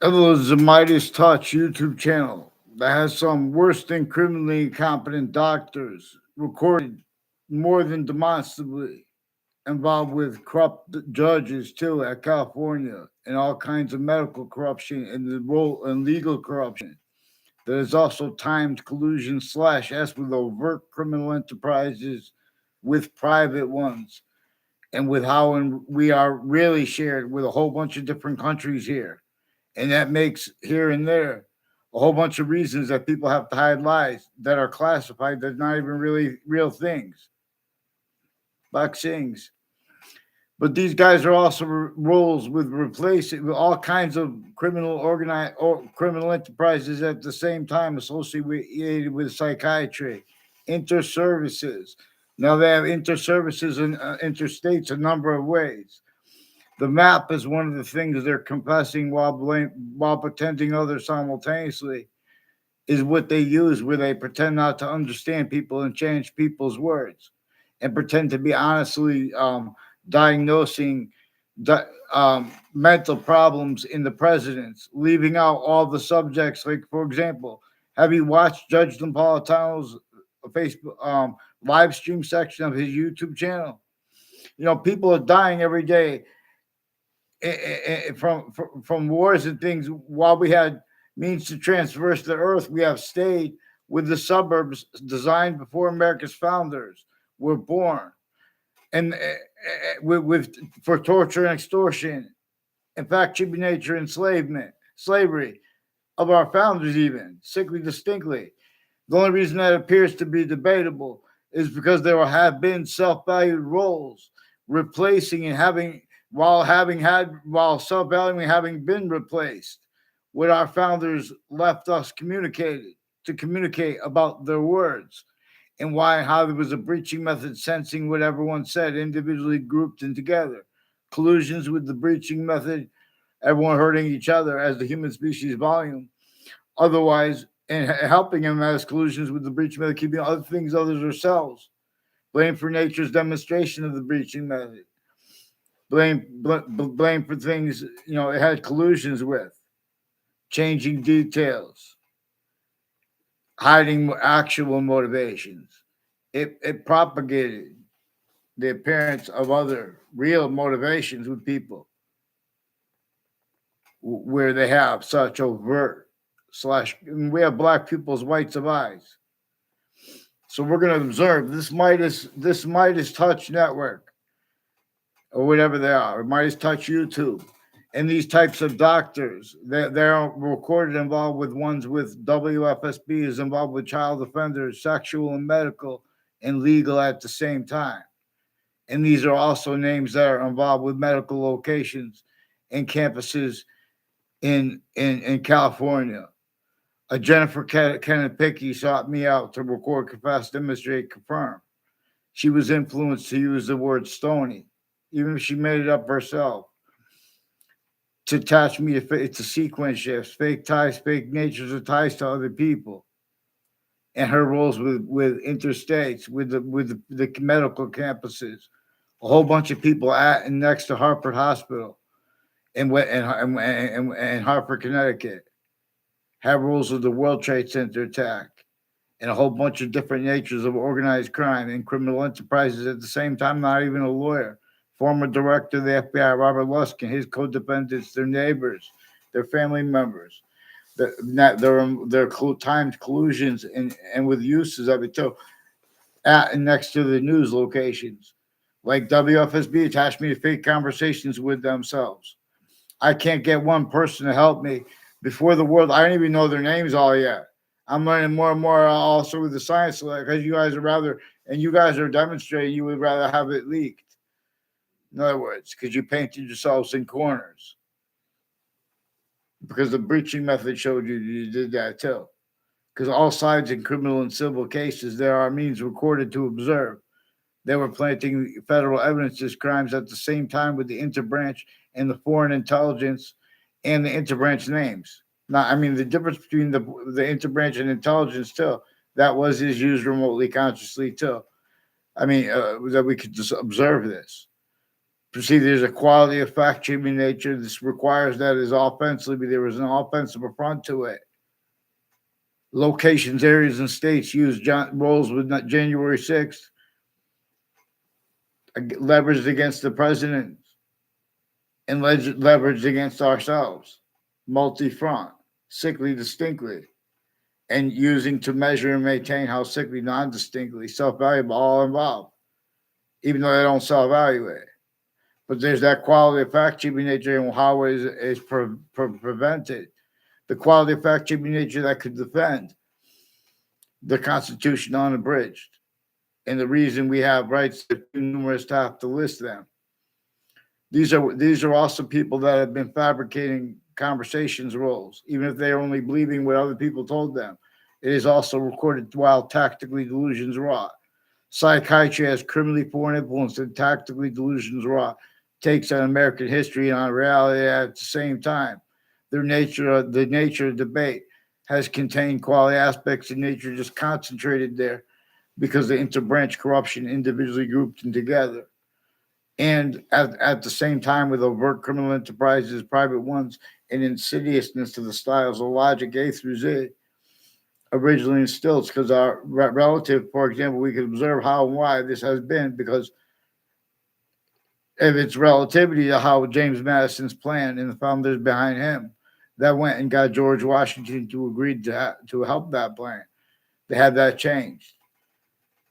It was the Meidas Touch YouTube channel that has some worse than criminally incompetent doctors recorded more than demonstrably involved with corrupt judges too at California and all kinds of medical corruption and the role and legal corruption. There is also timed collusion slash S with overt criminal enterprises with private ones and with how we are really shared with a whole bunch of different countries here. And that makes here and there a whole bunch of reasons that people have to hide lies that are classified that's not even really real things, vaccines. But these guys are also roles with replacing with all kinds of criminal organized or criminal enterprises at the same time associated with psychiatry, inter-services. Now they have inter-services and interstates a number of ways. The map is one of the things they're confessing while pretending others simultaneously is what they use where they pretend not to understand people and change people's words and pretend to be honestly diagnosing di- mental problems in the presidents, leaving out all the subjects. Like, for example, have you watched Judge Napolitano's Facebook live stream section of his YouTube channel? You know, people are dying every day from wars and things. While we had means to traverse the earth, we have stayed with the suburbs designed before America's founders were born, and with for torture and extortion. In fact, cheap nature enslavement, slavery of our founders, even sickly distinctly. The only reason that appears to be debatable is because there have been self-valued roles replacing and while self-valuing having been replaced, what our founders left us communicated to communicate about their words and why and how there was a breaching method sensing what everyone said individually grouped and together. Collusions with the breaching method, everyone hurting each other as the human species volume otherwise, and helping them as collusions with the breaching method, keeping other things others ourselves. Blame for nature's demonstration of the breaching method. Blame for things it had collusions with, changing details, hiding actual motivations. It propagated the appearance of other real motivations with people where they have such overt slash we have black people's whites of eyes. So we're going to observe this Meidas Touch network or whatever they are, or Meidas Touch YouTube, and these types of doctors. They're recorded involved with ones with WFSB is involved with child offenders, sexual and medical and legal at the same time. And these are also names that are involved with medical locations and campuses in California. Jennifer Kenneth Pickey sought me out to record, confess, demonstrate, confirm. She was influenced to use the word stony, even if she made it up herself, to attach me to sequence shifts, fake ties, fake natures of ties to other people, and her roles with interstates, with the medical campuses, a whole bunch of people at and next to Hartford Hospital and Hartford, Connecticut, have rules of the World Trade Center attack, and a whole bunch of different natures of organized crime and criminal enterprises at the same time, not even a lawyer. Former director of the FBI, Robert Lusk, and his co-defendants, their neighbors, their family members, their timed collusions and with uses of it too, at and next to the news locations. Like WFSB attached me to fake conversations with themselves. I can't get one person to help me before the world. I don't even know their names all yet. I'm learning more and more also with the science because you guys are and you guys are demonstrating you would rather have it leaked. In other words, because you painted yourselves in corners. Because the breaching method showed you did that too. Because all sides in criminal and civil cases, there are means recorded to observe. They were planting federal evidence as crimes at the same time with the interbranch and the foreign intelligence and the interbranch names. Now, I mean, the difference between the interbranch and intelligence too, that is used remotely consciously too. I mean, that we could just observe this To see there's a quality of fact-checking nature. This requires that is offensively, there was an offensive front to it. Locations, areas, and states used roles with January 6th leveraged against the president and leveraged against ourselves. Multi-front, sickly distinctly, and using to measure and maintain how sickly non-distinctly, self-valuable, all involved, even though they don't self-evaluate. But there's that quality of fact-checking nature and how it is prevented. The quality of fact-checking nature that could defend the Constitution unabridged. And the reason we have rights too numerous to have to list them. These are also people that have been fabricating conversations roles, even if they're only believing what other people told them. It is also recorded while tactically delusions wrought. Psychiatry has criminally foreign influence and tactically delusions wrought takes on American history and on reality at the same time. The nature of debate has contained quality aspects of nature just concentrated there because of interbranch corruption individually grouped and together. And at the same time, with overt criminal enterprises, private ones, and insidiousness to the styles of logic A through Z, originally instilled, because our relative, for example, we could observe how and why this has been, because of its relativity to how James Madison's plan and the founders behind him that went and got George Washington to agree to help that plan. They had that changed.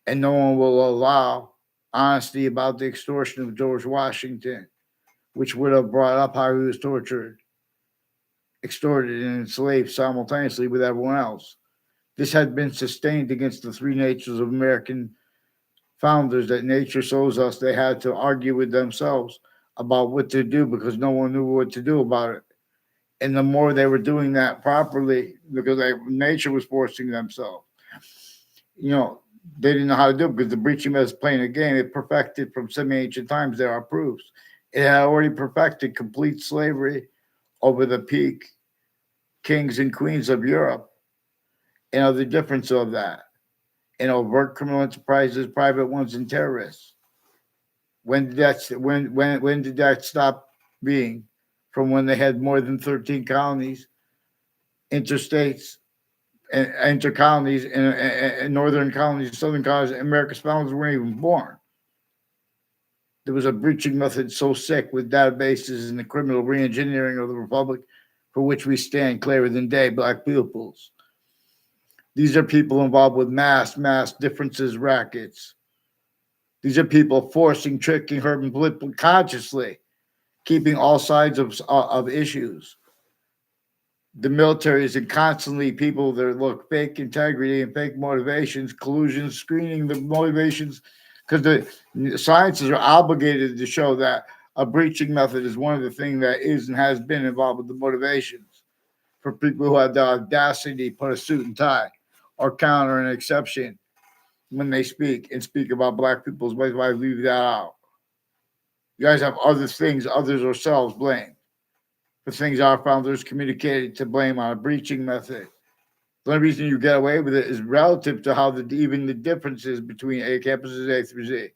And no one will allow honesty about the extortion of George Washington, which would have brought up how he was tortured, extorted, and enslaved simultaneously with everyone else. This had been sustained against the three natures of American founders that nature shows us they had to argue with themselves about what to do because no one knew what to do about it. And the more they were doing that properly, because nature was forcing themselves, they didn't know how to do it because the breaching was playing a game. It perfected from semi-ancient times. There are proofs. It had already perfected complete slavery over the peak kings and queens of Europe. The difference of that. Overt criminal enterprises, private ones, and terrorists. When did that stop being? From when they had more than 13 colonies, interstates, and intercolonies, and northern colonies, southern colonies, America's founders weren't even born. There was a breaching method so sick with databases and the criminal re-engineering of the republic for which we stand clearer than day, black pupils. These are people involved with mass differences rackets. These are people forcing, tricking, hurting politically consciously, keeping all sides of issues. The military is constantly people that look fake integrity and fake motivations, collusion, screening the motivations, because the sciences are obligated to show that a breaching method is one of the things that is and has been involved with the motivations for people who have the audacity to put a suit and tie or counter an exception when they speak and speak about black people's ways. Why leave that out? You guys have other things, others ourselves blame. The things our founders communicated to blame on a breaching method. The only reason you get away with it is relative to how even the differences between A campuses A through Z,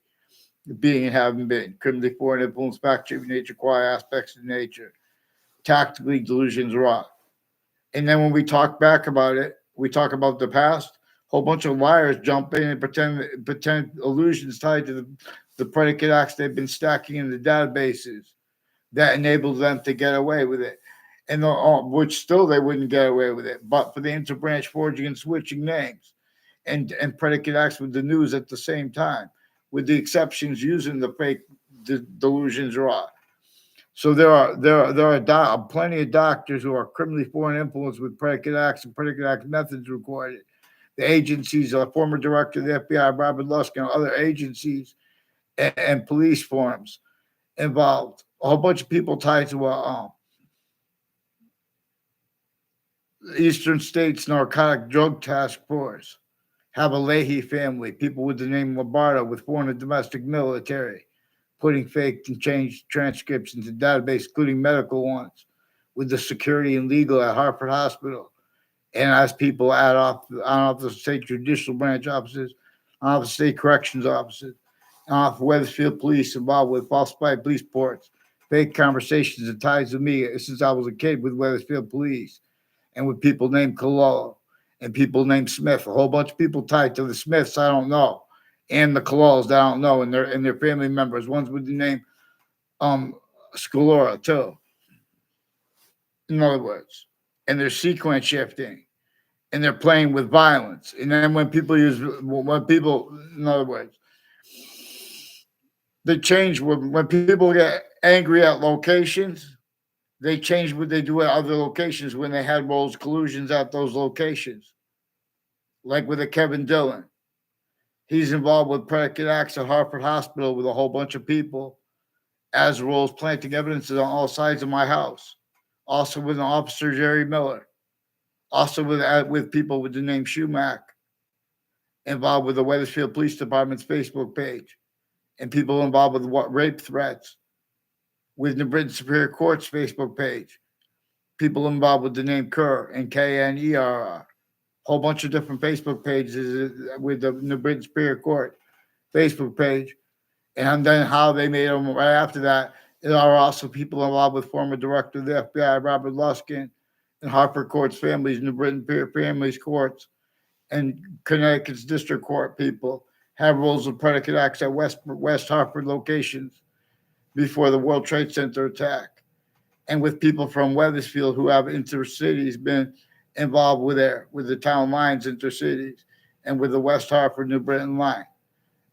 being and having been, criminally foreign influence, fact-checking nature, quality aspects of nature, tactically delusions wrought. And then when we talk back about it, we talk about the past. A whole bunch of liars jump in and pretend illusions tied to the predicate acts they've been stacking in the databases that enabled them to get away with it, and which still they wouldn't get away with it, but for the interbranch forging and switching names, and predicate acts with the news at the same time, with the exceptions using the fake delusions raw. So there are plenty of doctors who are criminally foreign influence with predicate acts and predicate act methods recorded. The agencies, former director of the FBI, Robert Lusk, and other agencies and police forms involved. A whole bunch of people tied to Eastern States Narcotic Drug Task Force, have a Leahy family, people with the name Lombardo with foreign and domestic military, putting fake and changed transcripts into database, including medical ones, with the security and legal at Hartford Hospital, and as people add off the state judicial branch offices, off the state corrections offices, For Weathersfield police involved with falsified police reports, fake conversations, and ties with me since I was a kid with Weathersfield police and with people named Cololo and people named Smith. A whole bunch of people tied to the Smiths I don't know, and the Cololos I don't know, and their family members. Ones with the name um Scalora too. In other words, and they're sequence shifting and they're playing with violence. And then when people, in other words, they change when people get angry at locations. They change what they do at other locations when they had roles collusions at those locations, like with a Kevin Dillon. He's involved with predicate acts at Hartford Hospital with a whole bunch of people as roles planting evidences on all sides of my house. Also with an officer, Jerry Miller. Also with people with the name Schumack involved with the Weathersfield Police Department's Facebook page and people involved with what rape threats with the Britain Superior Court's Facebook page. People involved with the name Kerr and Knerr. Whole bunch of different Facebook pages with the New Britain Superior Court Facebook page. And then how they made them right after that. There are also people involved with former director of the FBI, Robert Luskin, and Hartford Court's families, New Britain Families Courts, and Connecticut's District Court people have roles of predicate acts at West Hartford locations before the World Trade Center attack. And with people from Weathersfield who have intercities been involved with the town lines intercities and with the West Hartford New Britain line.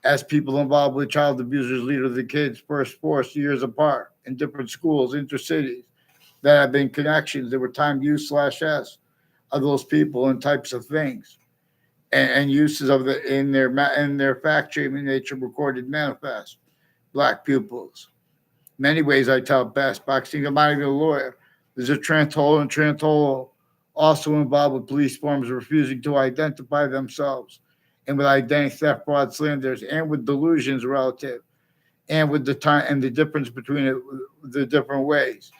As people involved with child abusers, leader of the kids, first forced years apart in different schools, intercities, that have been connections that were time U/S of those people and types of things, and uses of in their fact treatment nature recorded manifest. Black pupils. Many ways I tell best. Boxing, I'm not even a lawyer. There's a Trantolo also involved with police forms refusing to identify themselves, and with identity theft, fraud, slanders, and with delusions relative, and with the time and the difference between the different ways,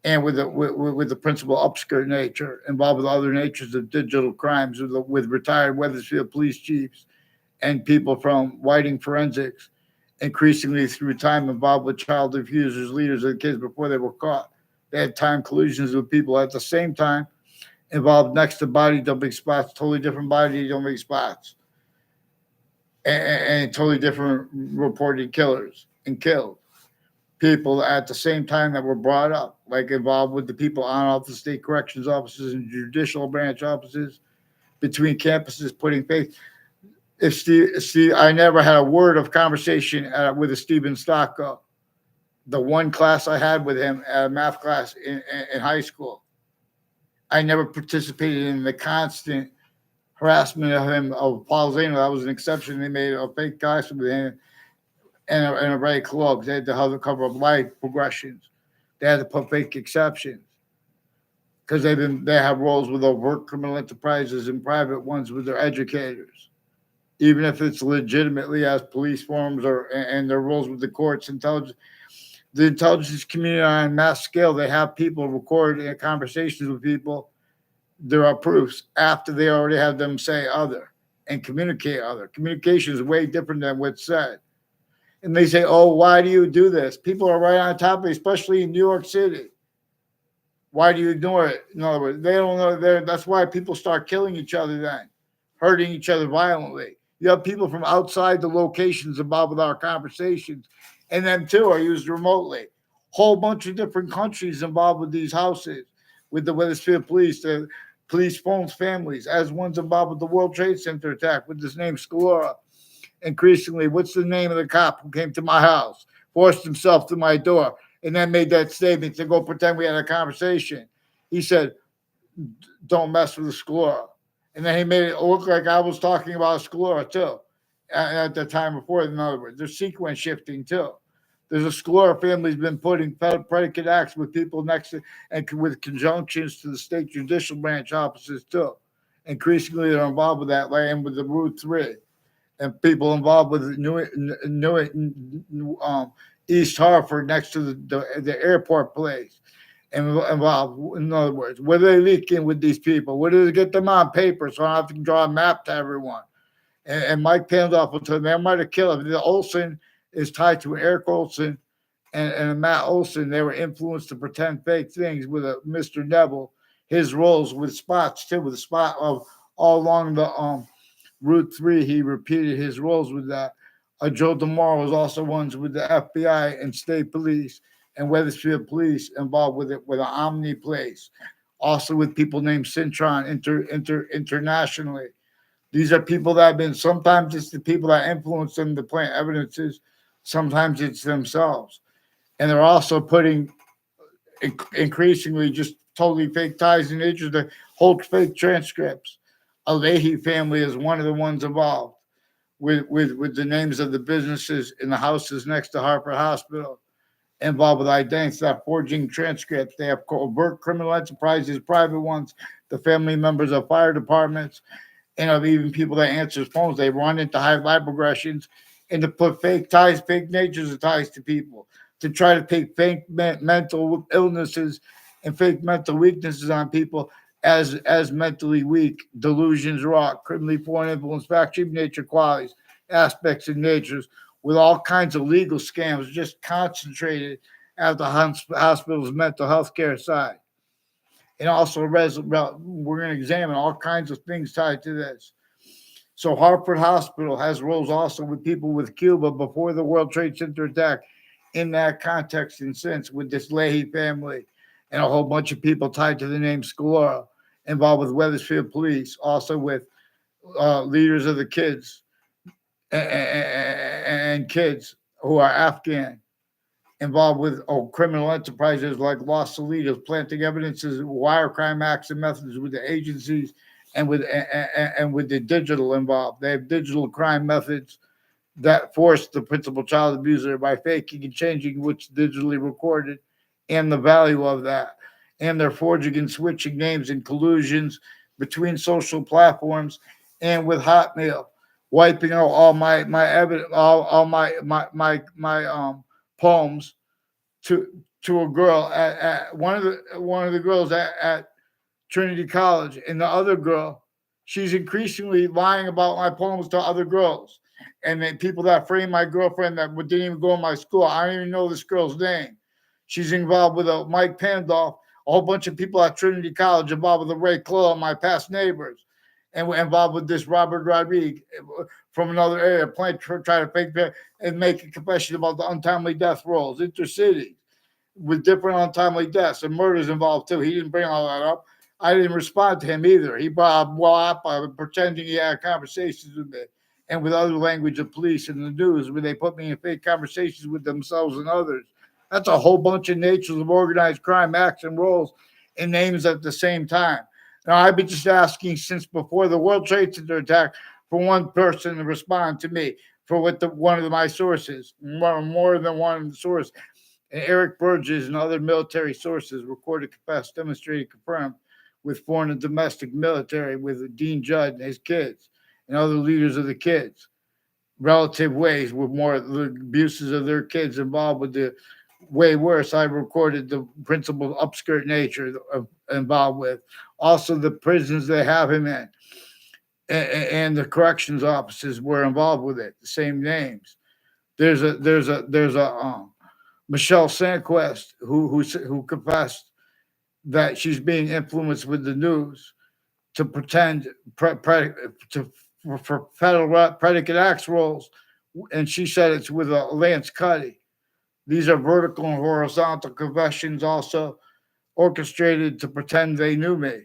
and with the principal upskirt nature involved with other natures of digital crimes with retired Weathersfield police chiefs and people from Whiting Forensics, increasingly through time involved with child abusers, leaders of the kids before they were caught. They had time collusions with people at the same time involved next to body dumping spots, totally different body dumping spots, and totally different reported killers and killed people at the same time that were brought up, like involved with the people on off the state corrections offices and judicial branch offices between campuses, putting faith. If Steve, I never had a word of conversation with a Stephen Stocko. The one class I had with him, a math class in high school, I never participated in the constant harassment of him of Paul Zano. That was an exception. They made a fake class with him and a very close. They had to have the cover of life progressions. They had to put fake exceptions because they have roles with overt criminal enterprises and private ones with their educators, even if it's legitimately as police forms and their roles with the courts, intelligence. The intelligence community on a mass scale, they have people record conversations with people. There are proofs after they already have them say other and communicate other. Communication is way different than what's said. And they say, oh, why do you do this? People are right on top of it, especially in New York City. Why do you ignore it? In other words, they don't know. That's why people start killing each other then, hurting each other violently. You have people from outside the locations involved with our conversations, and them too are used remotely. Whole bunch of different countries involved with these houses, with the Weathersfield police, the police phones families, as ones involved with the World Trade Center attack with this name Scalora. Increasingly, what's the name of the cop who came to my house, forced himself to my door, and then made that statement to go pretend we had a conversation? He said, don't mess with the Scalora. And then he made it look like I was talking about Scalora too at the time before. In other words, there's sequence shifting too. There's a Scalora family's been putting predicate acts with people next to and with conjunctions to the state judicial branch offices too. Increasingly, they're involved with that land with the Route 3 and people involved with East Hartford next to the airport place. And involved, in other words, what are they leaking with these people? What do they get them on paper so I don't have to draw a map to everyone? And Mike Pandoff will tell me I might have killed him. The Olson is tied to Eric Olson and Matt Olson. They were influenced to pretend fake things with a Mr. Neville. His roles with spots too, with a spot of all along the Route 3. He repeated his roles with that. Joe DeMauro was also ones with the FBI and state police and Weathersfield police involved with it with an Omni place. Also with people named Cintron internationally. These are people that have been, sometimes it's the people that influence them to plant evidences, sometimes it's themselves. And they're also putting increasingly just totally fake ties in nature to hold fake transcripts. A Leahy family is one of the ones involved with the names of the businesses in the houses next to Harper Hospital, involved with identity theft, forging transcripts. They have covert criminal enterprises, private ones, the family members of fire departments, and of even people that answer phones. They run into high vibe aggressions and to put fake ties, fake natures of ties to people, to try to take fake mental illnesses and fake mental weaknesses on people as mentally weak, delusions, rot, criminally foreign influence, factory nature qualities, aspects of natures, with all kinds of legal scams just concentrated at the hospital's mental health care side. And also, we're going to examine all kinds of things tied to this. So Hartford Hospital has roles also with people with Cuba before the World Trade Center attack in that context and since with this Leahy family and a whole bunch of people tied to the name Scalora involved with Weathersfield police, also with leaders of the kids and kids who are Afghan, involved with criminal enterprises like Los Salinas, planting evidences, wire crime acts and methods with the agencies and with the digital involved. They have digital crime methods that force the principal child abuser by faking and changing what's digitally recorded and the value of that. And they're forging and switching names and collusions between social platforms and with Hotmail, wiping out all my evidence, all my poems to a girl at one of the girls at Trinity College, and the other girl, she's increasingly lying about my poems to other girls, and then people that frame my girlfriend that didn't even go in my school. I don't even know this girl's name. She's involved with a Mike Pandoff, a whole bunch of people at Trinity College involved with a Ray Clough, my past neighbors, and we're involved with this Robert Rodriguez from another area, try to fake that and make a confession about the untimely death rolls, intercity, with different untimely deaths and murders involved too. He didn't bring all that up. I didn't respond to him either. He brought up pretending he had conversations with me and with other language of police and the news where they put me in fake conversations with themselves and others. That's a whole bunch of natures of organized crime, acts and roles and names at the same time. Now, I've been just asking since before the World Trade Center attack for one person to respond to me for what one of my sources, more than one source, and Eric Burgess and other military sources recorded, confessed, demonstrated, confirmed with foreign and domestic military, with Dean Judd and his kids and other leaders of the kids, relative ways with more the abuses of their kids involved with the way worse. I recorded the principal upskirt nature involved with also the prisons they have him in, and the corrections officers were involved with it. The same names. There's a Michelle Sandquist who confessed that she's being influenced with the news to pretend for federal predicate acts roles, and she said it's with Lance Cuddy. These are vertical and horizontal confessions, also orchestrated to pretend they knew me,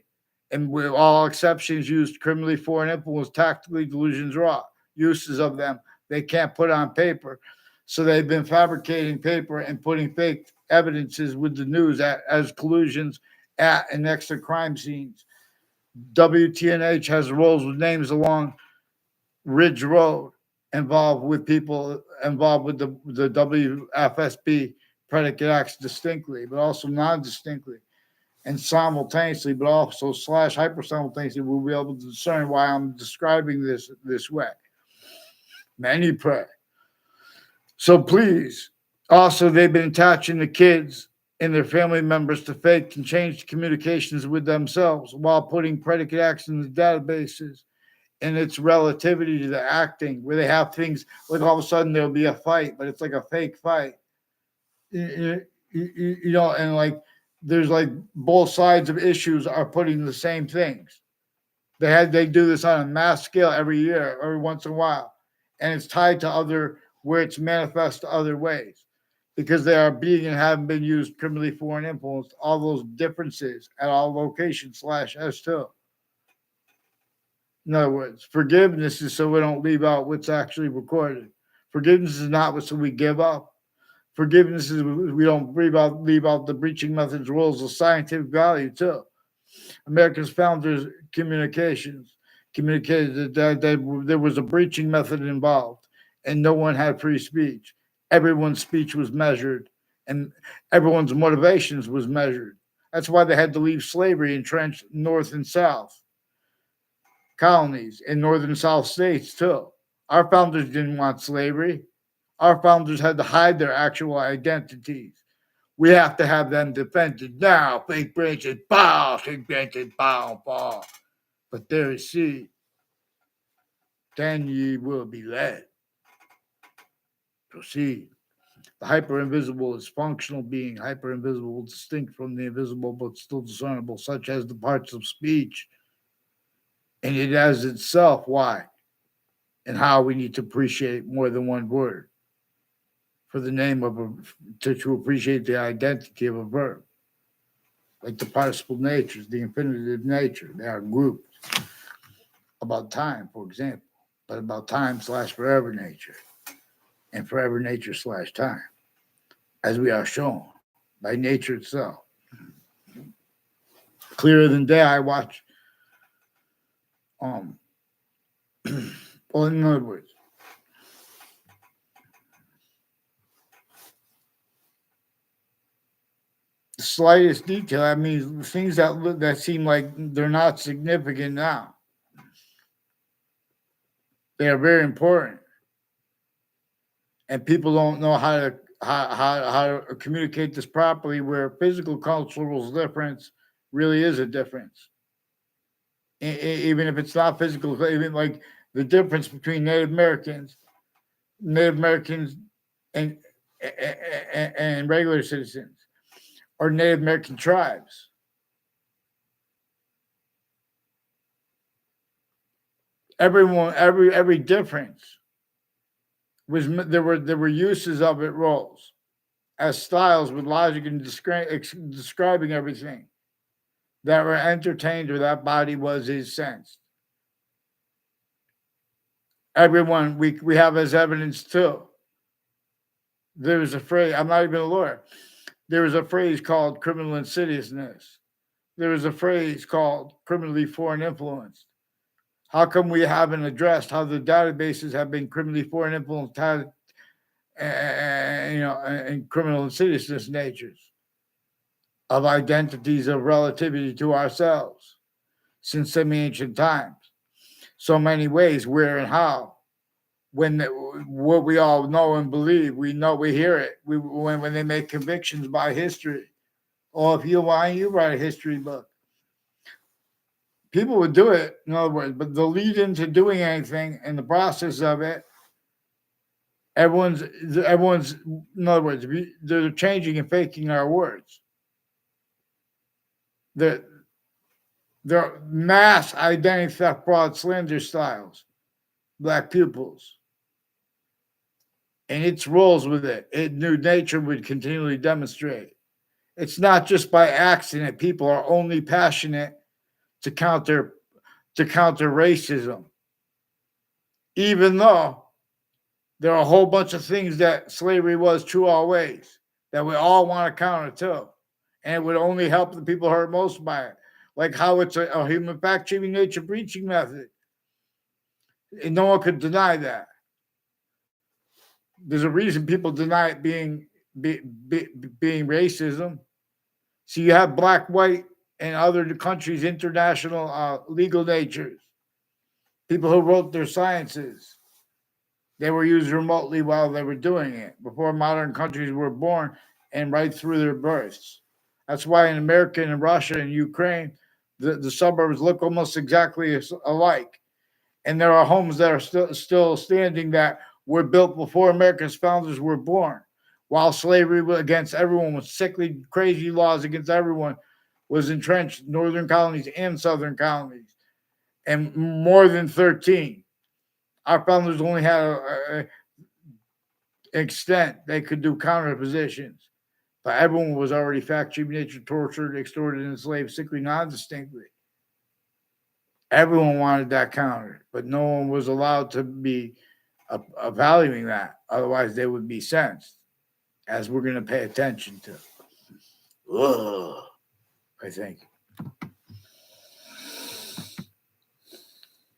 and with all exceptions used criminally foreign influence, tactically delusions, raw uses of them they can't put on paper. So they've been fabricating paper and putting fake evidences with the news as collusions at and next to crime scenes. WTNH has roles with names along Ridge Road involved with people involved with the WFSB predicate acts distinctly, but also non-distinctly and simultaneously, but also slash hyper simultaneously. We'll be able to discern why I'm describing this way. Many pray. So please, also they've been attaching the kids and their family members to fake and changed communications with themselves while putting predicate acts in the databases in its relativity to the acting, where they have things like all of a sudden there'll be a fight, but it's like a fake fight. And like there's like both sides of issues are putting the same things. They do this on a mass scale every year, every once in a while, and it's tied to other where it's manifest to other ways because they are being and haven't been used criminally foreign influenced. All those differences at all locations /S2. In other words, forgiveness is so we don't leave out what's actually recorded. Forgiveness is not so we give up. Forgiveness is we don't leave out the breaching methods, rules of scientific value too. America's founders communicated that there was a breaching method involved, and no one had free speech. Everyone's speech was measured, and everyone's motivations was measured. That's why they had to leave slavery entrenched North and South colonies in Northern and South states too. Our founders didn't want slavery. Our founders had to hide their actual identities. We have to have them defended now. Fake branches, bow, fake branches, bow, bow. But there is seed. Then ye will be led. Proceed. The hyper-invisible is functional being, hyper-invisible, distinct from the invisible, but still discernible, such as the parts of speech. And it as itself, why? And how we need to appreciate more than one word. For the name of to appreciate the identity of a verb. Like the participle natures, the infinitive nature, they are grouped. About time, for example, but about time / forever nature, and forever nature / time, as we are shown by nature itself. Clearer than day, I watch. Well, in other words, the slightest detail, I mean, things that seem like they're not significant now. They are very important. And people don't know how to communicate this properly, where physical cultural difference really is a difference. Even if it's not physical, even like the difference between Native Americans and regular citizens or Native American tribes. Every difference was there were uses of it roles as styles with logic and describing everything that were entertained or that body was his sense. Everyone we have as evidence too. There was a phrase, I'm not even a lawyer. There was a phrase called criminal insidiousness. There was a phrase called criminally foreign influence. How come we haven't addressed how the databases have been criminally foreign influenced, and criminal insidiousness natures of identities of relativity to ourselves since semi-ancient times? So many ways, where and how. What we all know and believe, we hear it. When they make convictions by history. Or if you want, you write a history book. People would do it, in other words, but the lead into doing anything and the process of it, everyone's, in other words, they're changing and faking our words. There are mass identity theft, fraud, slander styles, black pupils. And its roles with it knew nature would continually demonstrate. It's not just by accident people are only passionate to counter racism, even though there are a whole bunch of things that slavery was true always that we all want to counter too, and it would only help the people hurt most by it, like how it's a human fact-checking nature breaching method, and no one could deny that. There's a reason people deny it being racism. So you have black, white, and other countries' international legal natures. People who wrote their sciences, they were used remotely while they were doing it, before modern countries were born and right through their births. That's why in America and Russia and Ukraine, the suburbs look almost exactly alike. And there are homes that are still standing that were built before America's founders were born. While slavery against everyone was sickly, crazy laws against everyone was entrenched in northern colonies and southern colonies, and more than 13. Our founders only had an extent they could do counter positions, but everyone was already factory nature, tortured, extorted, enslaved, sickly, non-distinctly. Everyone wanted that counter, but no one was allowed to be evaluating that. Otherwise, they would be sentenced, as we're going to pay attention to. Ugh, I think.